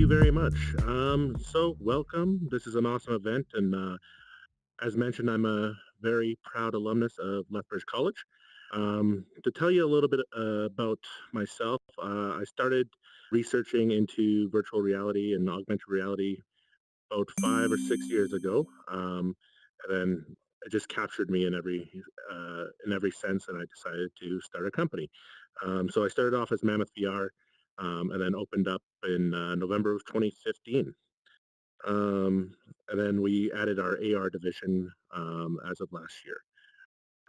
you very much. So welcome. This is an awesome event, and as mentioned, I'm a very proud alumnus of Lethbridge College. To tell you a little bit about myself, I started researching into virtual reality and augmented reality about 5 or 6 years ago, and then it just captured me in every sense, and I decided to start a company. So I started off as Mammoth VR, and then opened up in November of 2015. And then we added our AR division as of last year.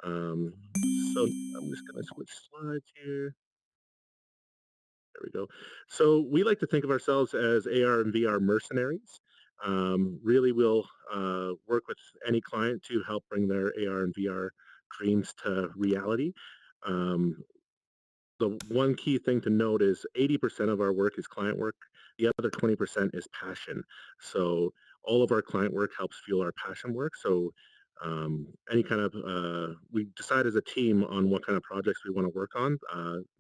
So I'm just going to switch slides here. There we go. So we like to think of ourselves as AR and VR mercenaries. Really, we'll work with any client to help bring their AR and VR dreams to reality. Um, the one key thing to note is 80% of our work is client work. The other 20% is passion. So all of our client work helps fuel our passion work. So any kind of, we decide as a team on what kind of projects we want to work on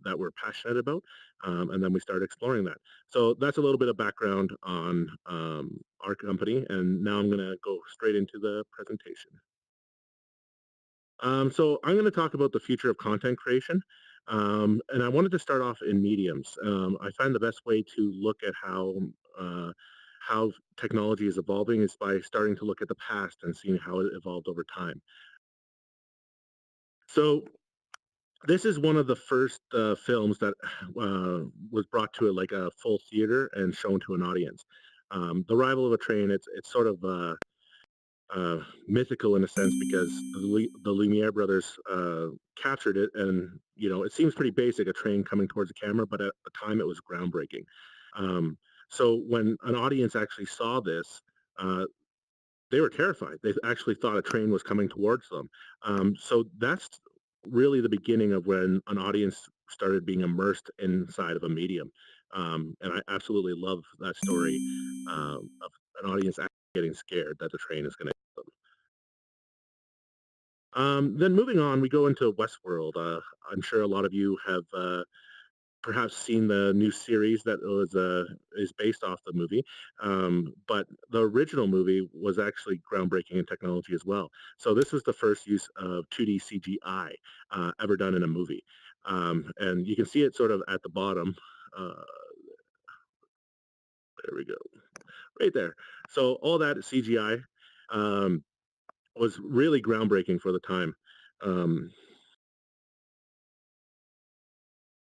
that we're passionate about, and then we start exploring that. So that's a little bit of background on our company, and now I'm going to go straight into the presentation. So I'm going to talk about the future of content creation. And I wanted to start off in mediums. I find the best way to look at how technology is evolving is by starting to look at the past and seeing how it evolved over time. So this is one of the first films that was brought to like a full theater and shown to an audience. The Arrival of a Train, it's sort of mythical in a sense because the Lumiere brothers captured it, and it seems pretty basic, a train coming towards the camera, but at the time it was groundbreaking. So when an audience actually saw this, they were terrified. They actually thought a train was coming towards them. So that's really the beginning of when an audience started being immersed inside of a medium. And I absolutely love that story of an audience actually getting scared that the train is going to hit them. Then moving on, we go into Westworld. I'm sure a lot of you have perhaps seen the new series that is based off the movie, but the original movie was actually groundbreaking in technology as well. So this was the first use of 2D CGI ever done in a movie, and you can see it sort of at the bottom. There we go, right there. So all that CGI was really groundbreaking for the time. Um,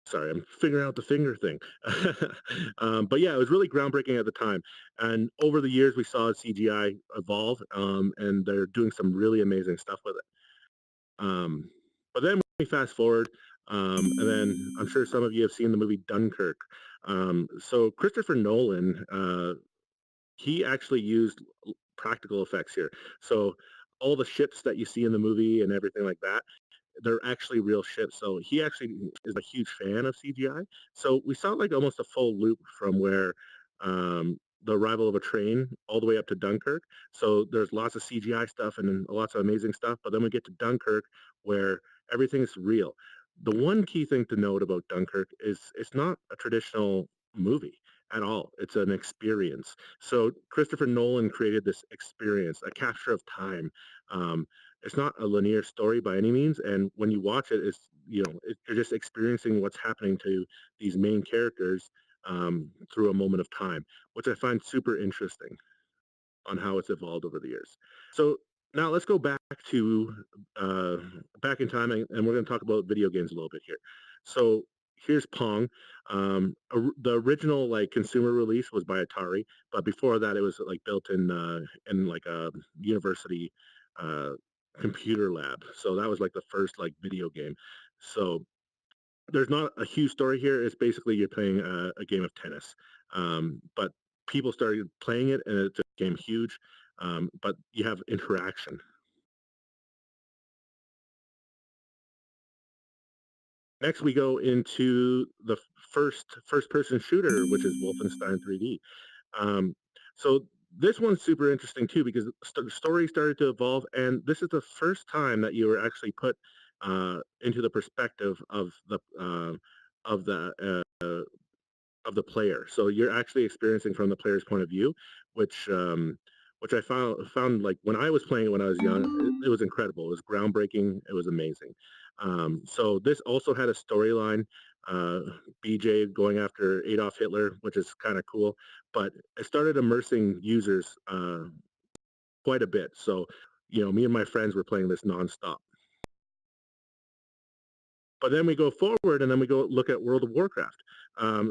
Sorry, I'm figuring out the finger thing. But yeah, it was really groundbreaking at the time. And over the years, we saw CGI evolve, and they're doing some really amazing stuff with it. But then we fast forward, and then I'm sure some of you have seen the movie Dunkirk. So Christopher Nolan, he actually used practical effects here. So all the ships that you see in the movie and everything like that, they're actually real ships. So he actually is a huge fan of CGI. So we saw like almost a full loop from where the arrival of a train all the way up to Dunkirk. So there's lots of CGI stuff and lots of amazing stuff. But then we get to Dunkirk where everything's real. The one key thing to note about Dunkirk is it's not a traditional movie at all. It's an experience. So Christopher Nolan created this experience, a capture of time. It's not a linear story by any means, and when you watch it, you're just experiencing what's happening to these main characters through a moment of time, which I find super interesting on how it's evolved over the years. So now let's go back in time, and we're going to talk about video games a little bit here. So here's Pong. The original like consumer release was by Atari, but before that, it was like built in like a university uh, computer lab. So that was like the first like video game. So there's not a huge story here. It's basically you're playing a game of tennis, but people started playing it and it just became huge. But you have interaction. Next, we go into the first person shooter, which is Wolfenstein 3D. Um, so this one's super interesting too because the story started to evolve, and this is the first time that you were actually put into the perspective of the of the player. So you're actually experiencing from the player's point of view, which which I found like when I was playing it when I was young, it was incredible. It was groundbreaking. It was amazing. So this also had a storyline. Uh, BJ going after Adolf Hitler, which is kind of cool, but it started immersing users quite a bit. So, me and my friends were playing this nonstop. But then we go forward and then we go look at World of Warcraft.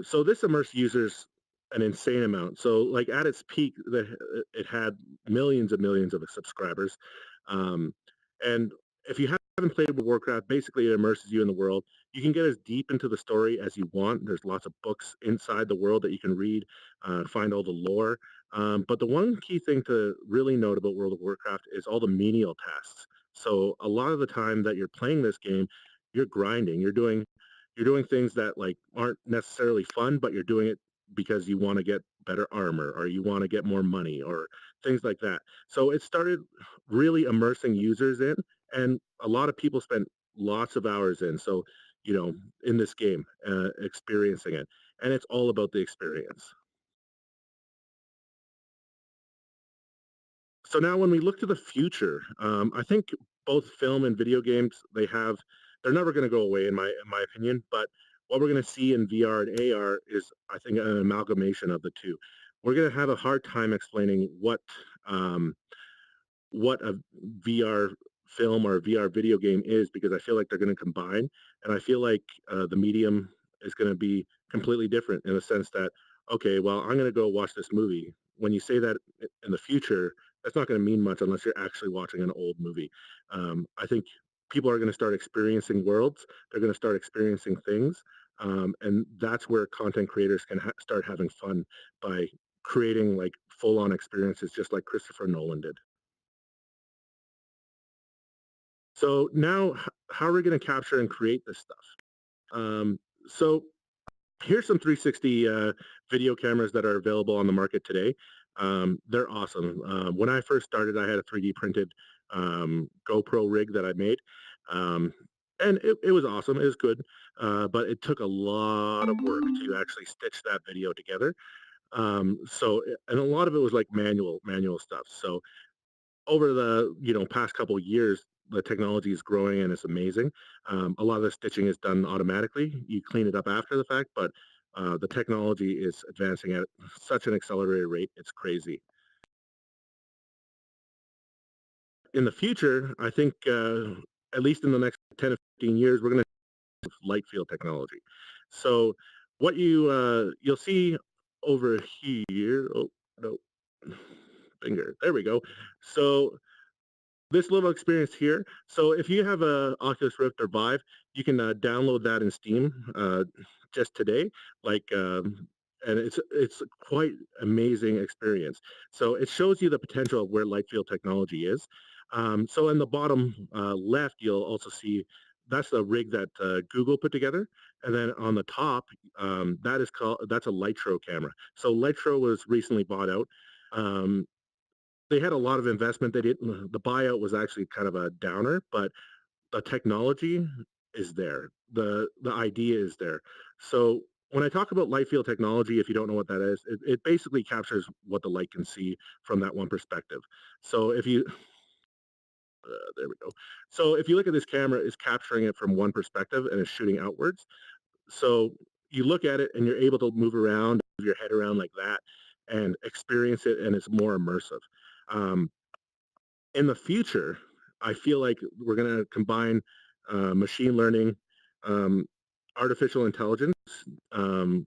So this immersed users an insane amount. So like at its peak, it had millions and millions of subscribers. Um, and if you haven't played World of Warcraft, basically it immerses you in the world. You can get as deep into the story as you want. There's lots of books inside the world that you can read, find all the lore. But the one key thing to really note about World of Warcraft is all the menial tasks. So a lot of the time that you're playing this game, you're grinding. You're doing things that like aren't necessarily fun, but you're doing it because you want to get better armor or you want to get more money or things like that. So it started really immersing users in, and a lot of people spent lots of hours in. So, in this game, experiencing it, and it's all about the experience. So now when we look to the future, I think both film and video games, they're never going to go away in my opinion, but what we're going to see in VR and AR is, I think, an amalgamation of the two. We're going to have a hard time explaining um, what a VR film or a VR video game is, because I feel like they're going to combine, and I feel like the medium is going to be completely different in the sense that, okay, well, I'm going to go watch this movie. When you say that in the future, that's not going to mean much unless you're actually watching an old movie. I think people are going to start experiencing worlds. They're going to start experiencing things, and that's where content creators can start having fun by creating like full-on experiences, just like Christopher Nolan did. So now, how are we going to capture and create this stuff? So here's some 360 video cameras that are available on the market today. They're awesome. When I first started, I had a 3D printed GoPro rig that I made. Um, and it was awesome. It was good. But it took a lot of work to actually stitch that video together. And a lot of it was like manual stuff. So over the past couple of years, the technology is growing and it's amazing. A lot of the stitching is done automatically. You clean it up after the fact, but the technology is advancing at such an accelerated rate. It's crazy. In the future, I think at least in the next 10 to 15 years, we're going to have light field technology. So what you'll see over here. Oh no, finger. There we go. So this little experience here. So if you have a Oculus Rift or Vive, you can download that in Steam just today. Like, and it's quite amazing experience. So it shows you the potential of where light field technology is. So in the bottom left, you'll also see that's a rig that Google put together, and then on the top, that's a Litro camera. So Litro was recently bought out. Um, they had a lot of investment. They didn't. The buyout was actually kind of a downer, but the technology is there. The idea is there. So when I talk about light field technology, if you don't know what that is, it basically captures what the light can see from that one perspective. So if you there we go. So if you look at this camera, it's capturing it from one perspective and it's shooting outwards. So you look at it and you're able to move around, move your head around like that, and experience it, and it's more immersive. Um, in the future, I feel like we're going to combine machine learning, um, artificial intelligence um,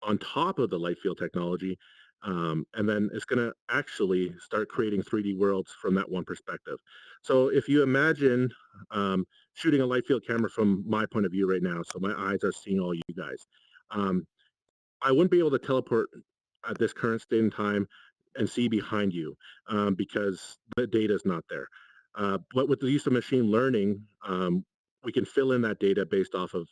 on top of the light field technology, and then it's going to actually start creating 3D worlds from that one perspective. So if you imagine shooting a light field camera from my point of view right now, so my eyes are seeing all you guys, um, I wouldn't be able to teleport at this current state in time and see behind you because the data is not there. But with the use of machine learning, we can fill in that data based off of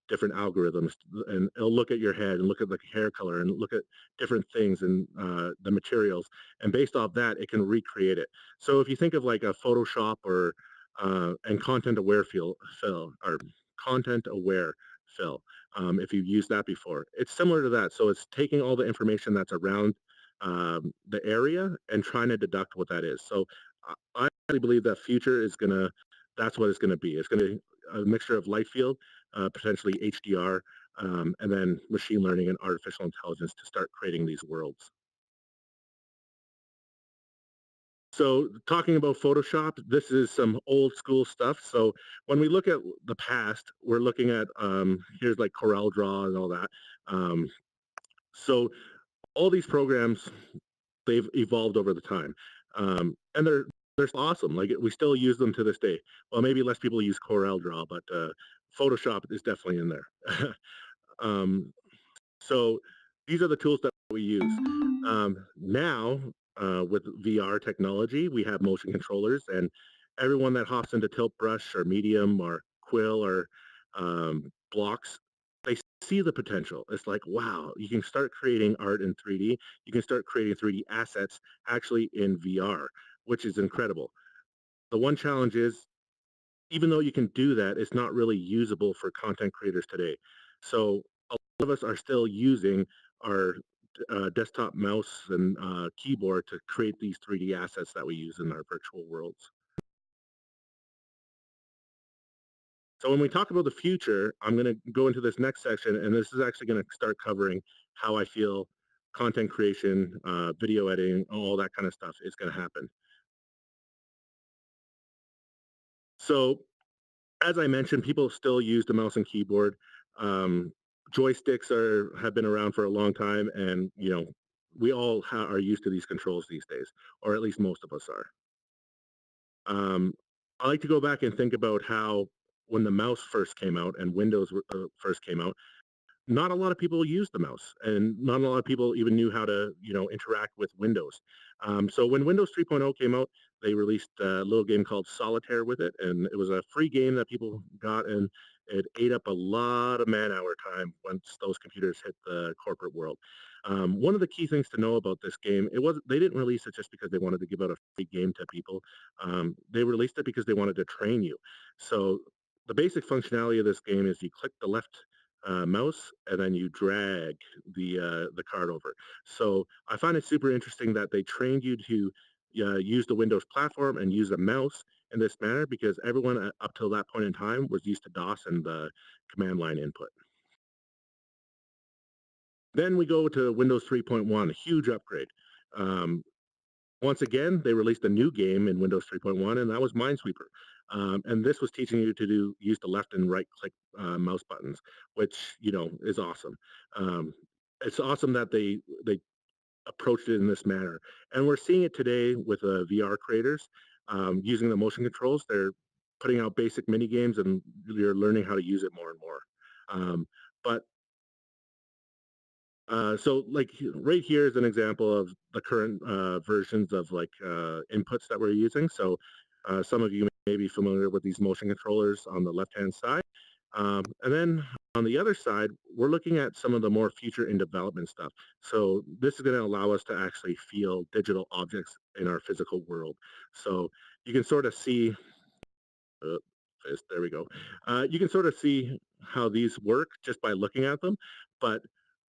different algorithms, and it'll look at your head and look at the hair color and look at different things and the materials, and based off that, it can recreate it. So if you think of like a Photoshop or and content aware fill or content aware fill. If you've used that before, it's similar to that. So it's taking all the information that's around the area and trying to deduct what that is. So I really believe that future is gonna, that's what it's gonna be. It's gonna be a mixture of light field, potentially HDR, and then machine learning and artificial intelligence to start creating these worlds. So talking about Photoshop, this is some old school stuff. So when we look at the past, we're looking at, here's like Corel Draw and all that. So all these programs, they've evolved over the time. And they're awesome. Like we still use them to this day. Well, maybe less people use Corel Draw, but Photoshop is definitely in there. um, so these are the tools that we use. Now, with VR technology, we have motion controllers, and everyone that hops into Tilt Brush or Medium or Quill or Blocks, they see the potential. It's like, wow, you can start creating art in 3D. You can start creating 3D assets actually in VR, which is incredible. The one challenge is, even though you can do that, it's not really usable for content creators today. So a lot of us are still using our desktop mouse and keyboard to create these 3D assets that we use in our virtual worlds. So when we talk about the future, I'm going to go into this next section, and this is actually going to start covering how I feel content creation, video editing, all that kind of stuff is going to happen. So as I mentioned, people still use the mouse and keyboard. Um, Joysticks have been around for a long time, and we all are used to these controls these days, or at least most of us are. I like to go back and think about how when the mouse first came out and Windows first came out, not a lot of people used the mouse, and not a lot of people even knew how to, interact with Windows. So when Windows 3.0 came out, they released a little game called Solitaire with it, and it was a free game that people got, and it ate up a lot of man-hour time once those computers hit the corporate world. One of the key things to know about this game, they didn't release it just because they wanted to give out a free game to people. They released it because they wanted to train you. So the basic functionality of this game is you click the left mouse, and then you drag the card over. So I find it super interesting that they trained you to use the Windows platform and use a mouse in this manner, because everyone up till that point in time was used to DOS and the command line input. Then we go to Windows 3.1, a huge upgrade. Um, Once again, they released a new game in Windows 3.1, and that was Minesweeper. And this was teaching you to use the left and right click mouse buttons, which is awesome. Um, it's awesome that they approached it in this manner, and we're seeing it today with VR creators using the motion controls. They're putting out basic mini games, and you're learning how to use it more and more. But so like right here is an example of the current versions of like inputs that we're using. So some of you may be familiar with these motion controllers on the left-hand side. And then on the other side, we're looking at some of the more future in development stuff. So this is going to allow us to actually feel digital objects in our physical world. So you can sort of see, there we go. You can sort of see how these work just by looking at them. But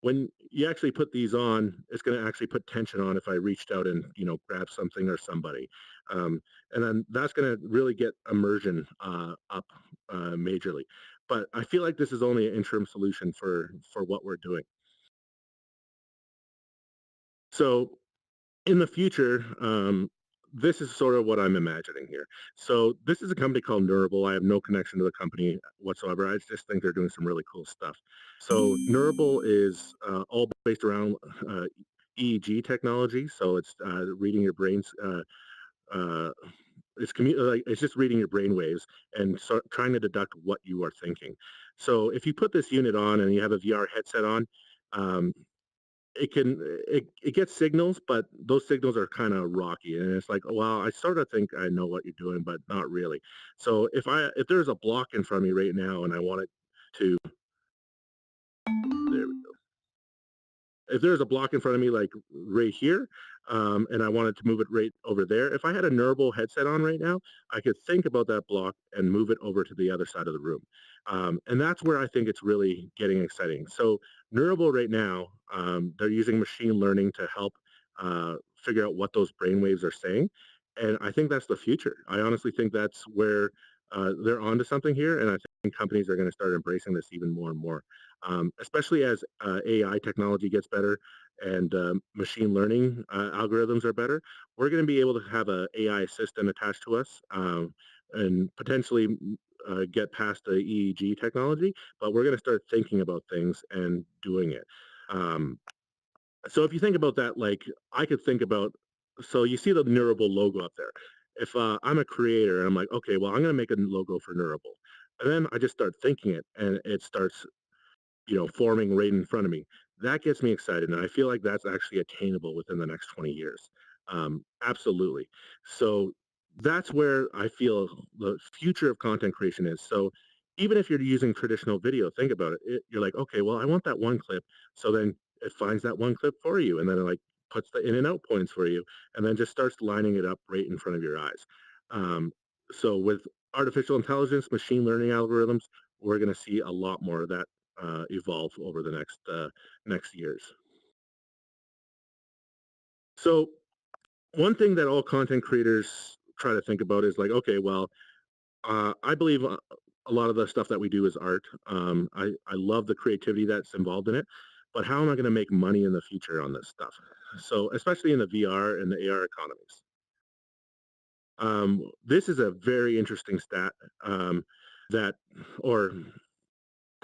when you actually put these on, it's going to actually put tension on if I reached out and, grab something or somebody. And then that's going to really get immersion up majorly. But I feel like this is only an interim solution for what we're doing. So in the future, this is sort of what I'm imagining here. So this is a company called Neurable. I have no connection to the company whatsoever. I just think they're doing some really cool stuff. So Neurable is all based around EEG technology. So it's reading your brain's it's just reading your brain waves and trying to deduct what you are thinking. So if you put this unit on and you have a VR headset on, um, it gets signals, but those signals are kind of rocky, and it's like, well, I sort of think I know what you're doing, but not really. So if there's a block in front of me right now and I want it to, there we go. If there's a block in front of me like right here, and I wanted to move it right over there. If I had a Neural headset on right now, I could think about that block and move it over to the other side of the room. And that's where I think it's really getting exciting. So Neural right now, they're using machine learning to help figure out what those brainwaves are saying. And I think that's the future. I honestly think that's where they're onto something here. And I think companies are going to start embracing this even more and more, especially as AI technology gets better and machine learning algorithms are better. We're going to be able to have an AI assistant attached to us and potentially get past the EEG technology, but we're going to start thinking about things and doing it. So if you think about that, like I could think about, so you see the Neural logo up there. If I'm a creator and I'm like, okay, well, I'm going to make a logo for Neural. And then I just start thinking it and it starts, forming right in front of me. That gets me excited. And I feel like that's actually attainable within the next 20 years. Absolutely. So that's where I feel the future of content creation is. So even if you're using traditional video, think about it. You're like, okay, well, I want that one clip. So then it finds that one clip for you. And then it like puts the in and out points for you. And then just starts lining it up right in front of your eyes. So with artificial intelligence, machine learning algorithms, we're going to see a lot more of that evolve over the next years. So one thing that all content creators try to think about is like, okay, well, I believe a lot of the stuff that we do is art. I love the creativity that's involved in it, but how am I going to make money in the future on this stuff? So especially in the VR and the AR economies. This is a very interesting stat that, or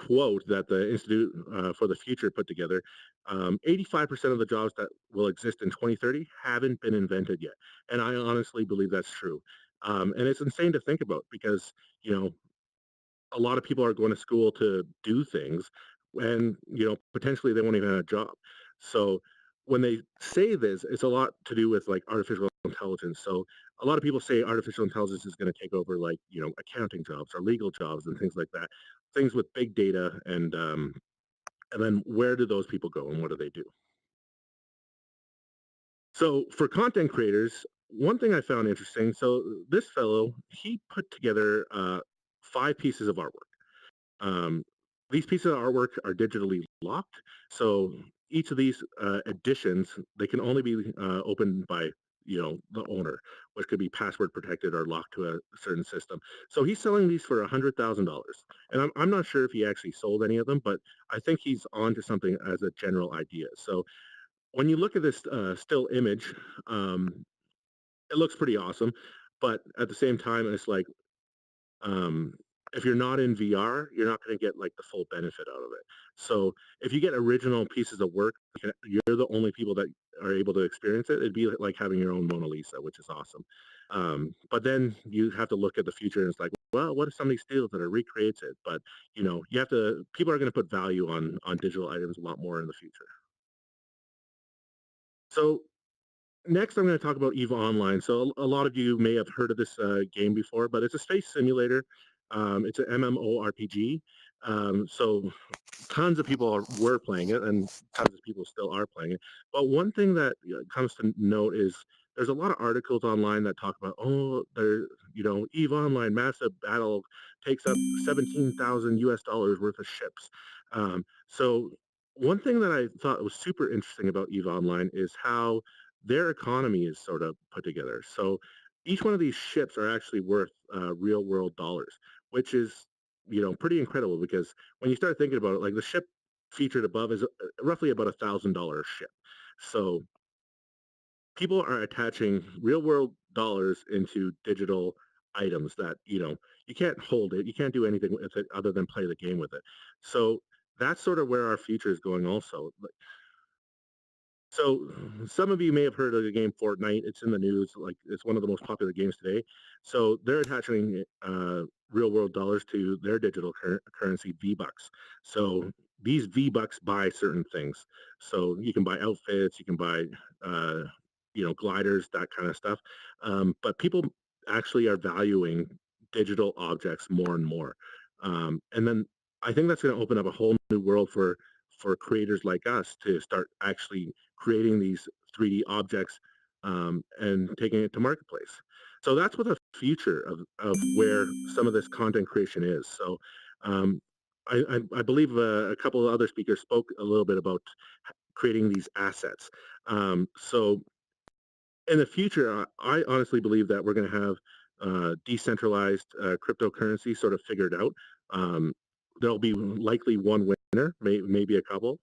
quote that the Institute for the Future put together. 85% of the jobs that will exist in 2030 haven't been invented yet. And I honestly believe that's true. And it's insane to think about because, a lot of people are going to school to do things and, potentially they won't even have a job. So when they say this, it's a lot to do with like artificial intelligence. So a lot of people say artificial intelligence is going to take over like, accounting jobs or legal jobs and things like that, things with big data and then where do those people go and what do they do? So for content creators, one thing I found interesting, so this fellow, he put together 5 pieces of artwork. These pieces of artwork are digitally locked. So each of these editions, they can only be opened by the owner, which could be password protected or locked to a certain system. So he's selling these for $100,000, and I'm not sure if he actually sold any of them, but I think he's on to something as a general idea. So when you look at this still image, it looks pretty awesome, but at the same time, it's like um, if you're not in VR, you're not going to get like the full benefit out of it. So if you get original pieces of work, you're the only people that are able to experience it. It'd be like having your own Mona Lisa, which is awesome. But then you have to look at the future and it's like, well, what if somebody steals it or recreates it? But you have to. People are going to put value on digital items a lot more in the future. So next, I'm going to talk about Eva Online. So a lot of you may have heard of this game before, but it's a space simulator. It's an MMORPG. So tons of people were playing it, and tons of people still are playing it. But one thing that comes to note is there's a lot of articles online that talk about, oh, Eve Online massive battle takes up 17,000 US dollars worth of ships. So one thing that I thought was super interesting about Eve Online is how their economy is sort of put together. So each one of these ships are actually worth real world dollars, which is pretty incredible because when you start thinking about it, like the ship featured above is roughly about $1,000 ship. So people are attaching real world dollars into digital items that you can't hold it, you can't do anything with it other than play the game with it. So that's sort of where our future is going also. So some of you may have heard of the game Fortnite. It's in the news. Like it's one of the most popular games today. So they're attaching real world dollars to their digital currency V-Bucks. So these V-Bucks buy certain things. So you can buy outfits, you can buy gliders, that kind of stuff. But people actually are valuing digital objects more and more. And then I think that's going to open up a whole new world for creators like us to start actually creating these 3D objects and taking it to marketplace. So that's what the future of where some of this content creation is. So um, I believe a couple of other speakers spoke a little bit about creating these assets. So in the future, I honestly believe that we're going to have decentralized cryptocurrency sort of figured out. There'll be likely one winner, maybe a couple.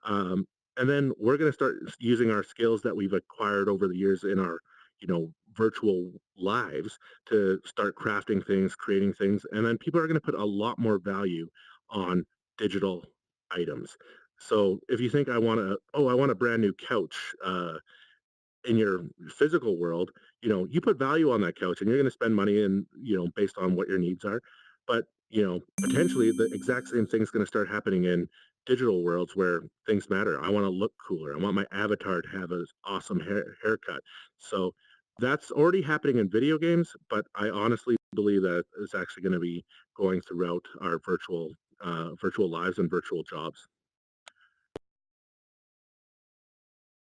Um, and then we're going to start using our skills that we've acquired over the years in our, virtual lives to start crafting things, creating things. And then people are going to put a lot more value on digital items. So if you think I want a brand new couch, in your physical world, you put value on that couch and you're going to spend money and, based on what your needs are. But, potentially the exact same thing is going to start happening in digital worlds where things matter. I want to look cooler. I want my avatar to have an awesome haircut. So that's already happening in video games, but I honestly believe that it's actually going to be going throughout our virtual lives and virtual jobs.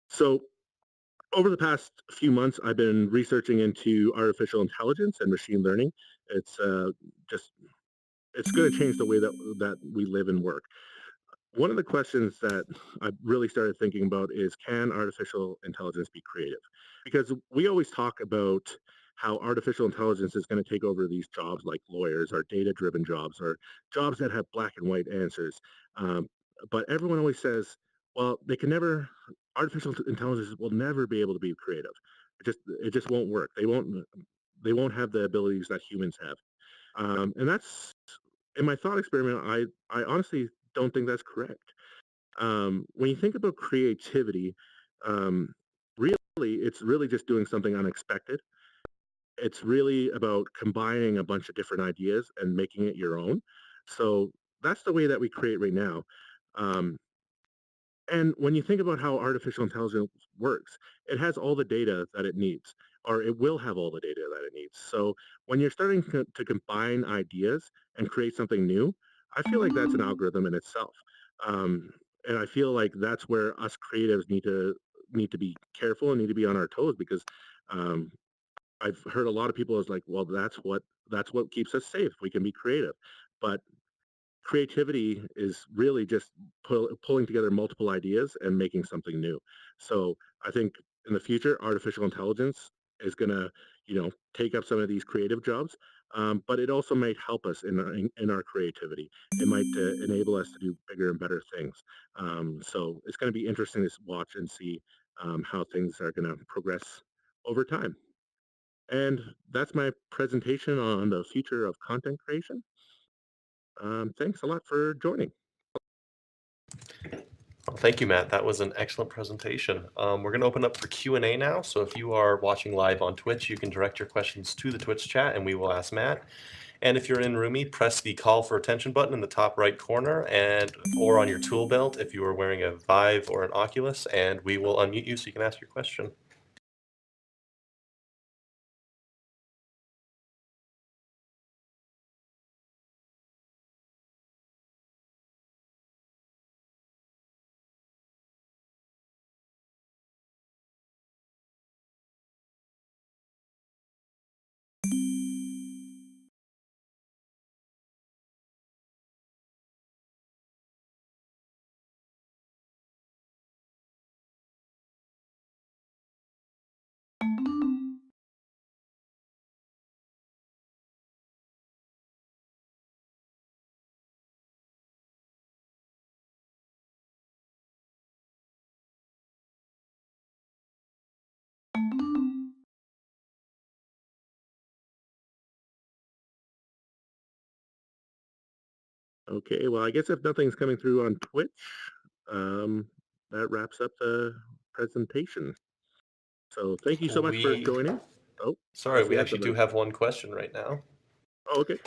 So over the past few months, I've been researching into artificial intelligence and machine learning. It's just it's going to change the way that we live and work. One of the questions that I really started thinking about is, can artificial intelligence be creative? Because we always talk about how artificial intelligence is going to take over these jobs like lawyers or data-driven jobs or jobs that have black and white answers. Um, but everyone always says, well, artificial intelligence will never be able to be creative. It just won't work. They won't have the abilities that humans have. And that's in my thought experiment. I honestly don't think that's correct. When you think about creativity, um, really, it's really just doing something unexpected. It's really about combining a bunch of different ideas and making it your own. So that's the way that we create right now. Um, and when you think about how artificial intelligence works, it has all the data that it needs, or it will have all the data that it needs. So when you're starting to combine ideas and create something new, I feel like that's an algorithm in itself. Um, and I feel like that's where us creatives need to be careful and need to be on our toes because um, I've heard a lot of people is like, well, that's what keeps us safe. We can be creative, but creativity is really just pulling together multiple ideas and making something new. So I think in the future, artificial intelligence is going to, take up some of these creative jobs, but it also might help us in our creativity. It might enable us to do bigger and better things. So it's going to be interesting to watch and see how things are going to progress over time. And that's my presentation on the future of content creation. Thanks a lot for joining. Well, thank you, Matt. That was an excellent presentation. We're going to open up for Q&A now. So if you are watching live on Twitch, you can direct your questions to the Twitch chat and we will ask Matt. And if you're in Rumii, press the call for attention button in the top right corner or on your tool belt if you are wearing a Vive or an Oculus, and we will unmute you so you can ask your question. Okay, well, I guess if nothing's coming through on Twitch, um, that wraps up the presentation. So thank you so much for joining. Oh, Sorry, we actually do have one question right now. Oh, okay.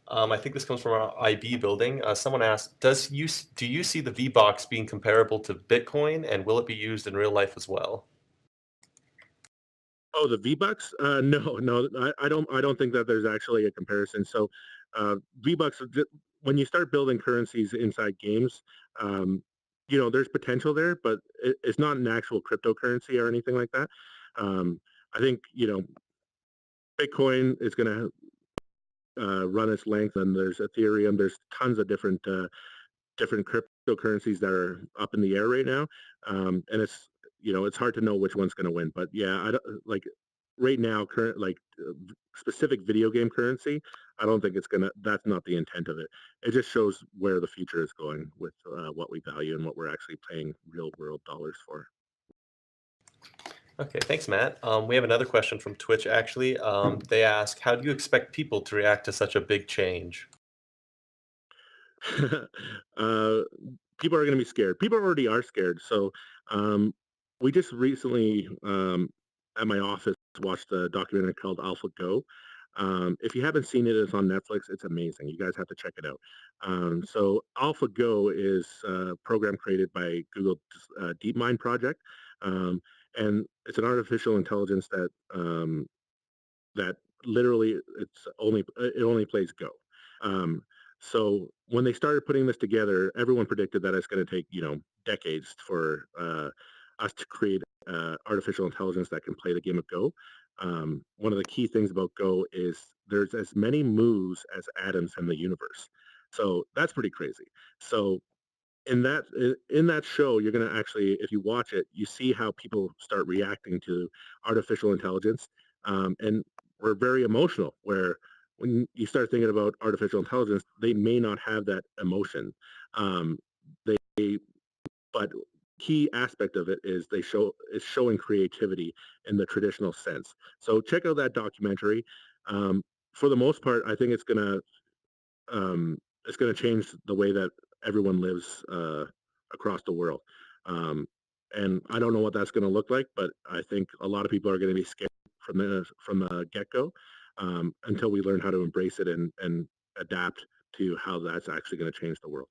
I think this comes from our IB building. Someone asked, do you see the V-Box being comparable to Bitcoin, and will it be used in real life as well? Oh, the V-Bucks? No, I don't think that there's actually a comparison. So V-Bucks, when you start building currencies inside games, there's potential there, but it's not an actual cryptocurrency or anything like that. I think, Bitcoin is going to run its length, and there's Ethereum. There's tons of different cryptocurrencies that are up in the air right now, and it's hard to know which one's going to win. But yeah, I don't like right now current specific video game currency. I don't think it's gonna. That's not the intent of it. It just shows where the future is going with what we value and what we're actually paying real world dollars for. Okay, thanks, Matt. We have another question from Twitch, actually. They ask, how do you expect people to react to such a big change? uh, People are going to be scared. People already are scared. So um, we just recently at my office watched a documentary called AlphaGo. If you haven't seen it, it's on Netflix. It's amazing. You guys have to check it out. So AlphaGo is a program created by Google's DeepMind project, um, and it's an artificial intelligence that literally it only plays Go. Um, so when they started putting this together, everyone predicted that it's going to take decades for us to create artificial intelligence that can play the game of Go. One of the key things about Go is there's as many moves as atoms in the universe. So that's pretty crazy. So in that show, you're going to actually, if you watch it, you see how people start reacting to artificial intelligence, and we're very emotional. Where when you start thinking about artificial intelligence, they may not have that emotion. Um, they, but key aspect of it is is showing creativity in the traditional sense. So check out that documentary. For the most part, I think it's going to change the way that everyone lives across the world. Um, and I don't know what that's going to look like, but I think a lot of people are going to be scared from the get go, until we learn how to embrace it and adapt to how that's actually going to change the world.